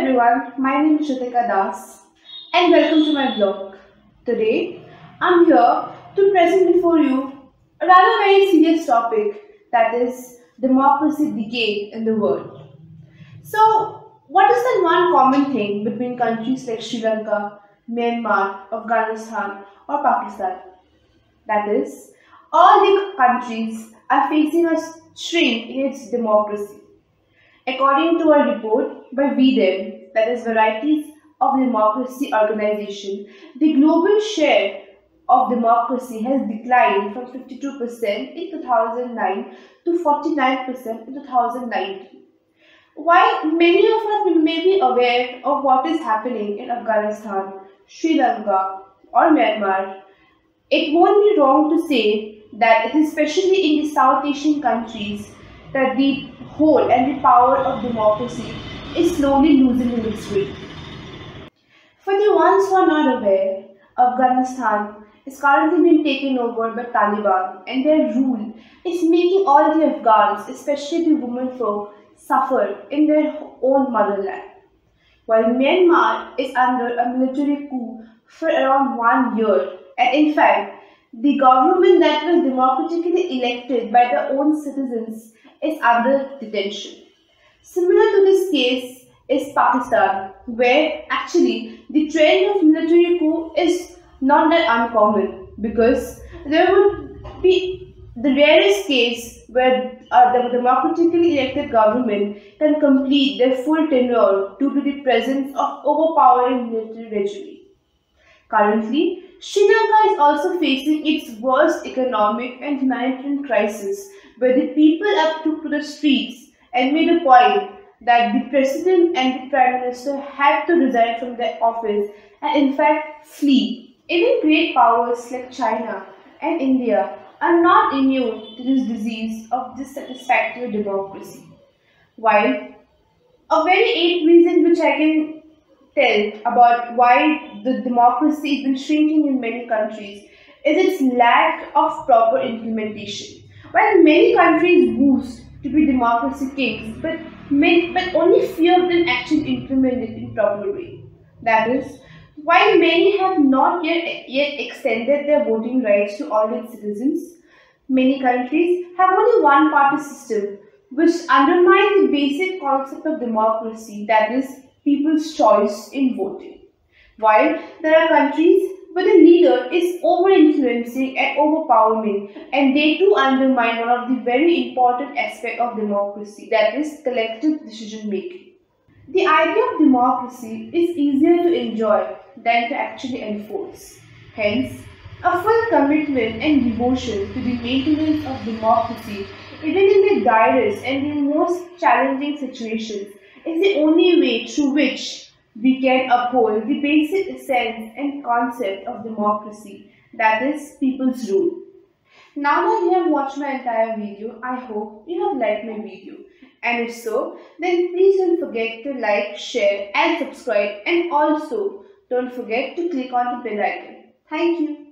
everyone, my name is Das and welcome to my blog. Today, I'm here to present before you a rather very serious topic, that is democracy decay in the world. So, what is the one common thing between countries like Sri Lanka, Myanmar, Afghanistan or Pakistan? That is, all the countries are facing a shrink in its democracy. According to a report by V-Dem, that is Varieties of Democracy organization, the global share of democracy has declined from 52% in 2009 to 49% in 2019. While many of us may be aware of what is happening in Afghanistan, Sri Lanka or Myanmar, it won't be wrong to say that it is especially in the South Asian countries that the hold and the power of democracy is slowly losing its weight. For the ones who are not aware, Afghanistan is currently being taken over by Taliban, and their rule is making all the Afghans, especially the women folk, suffer in their own motherland. While Myanmar is under a military coup for around 1 year, and in fact, the government that was democratically elected by their own citizens is under detention. Similar to this case is Pakistan, where actually the trend of military coup is not that uncommon, because there would be the rarest case where the democratically elected government can complete their full tenure due to the presence of overpowering military regime. Currently, Sri Lanka is also facing its worst economic and humanitarian crisis, where the people have took to the streets and made a point that the president and the prime minister had to resign from their office and in fact flee. Even great powers like China and India are not immune to this disease of dissatisfactory democracy. While a very eighth reason which I can tell about why the democracy has been shrinking in many countries is its lack of proper implementation. While many countries boast to be democracy kings, but only few of them actually implement it in proper way. That is, while many have not yet extended their voting rights to all its citizens, many countries have only one party system, which undermines the basic concept of democracy, that is, people's choice in voting. While there are countries where the leader is over-influencing and overpowering, and they too undermine one of the very important aspects of democracy, that is collective decision making. The idea of democracy is easier to enjoy than to actually enforce. Hence, a full commitment and devotion to the maintenance of democracy, even in the direst and the most challenging situations, is the only way through which we can uphold the basic essence and concept of democracy, that is, people's rule. Now that you have watched my entire video, I hope you have liked my video. And if so, then please don't forget to like, share and subscribe, and also don't forget to click on the bell icon. Thank you.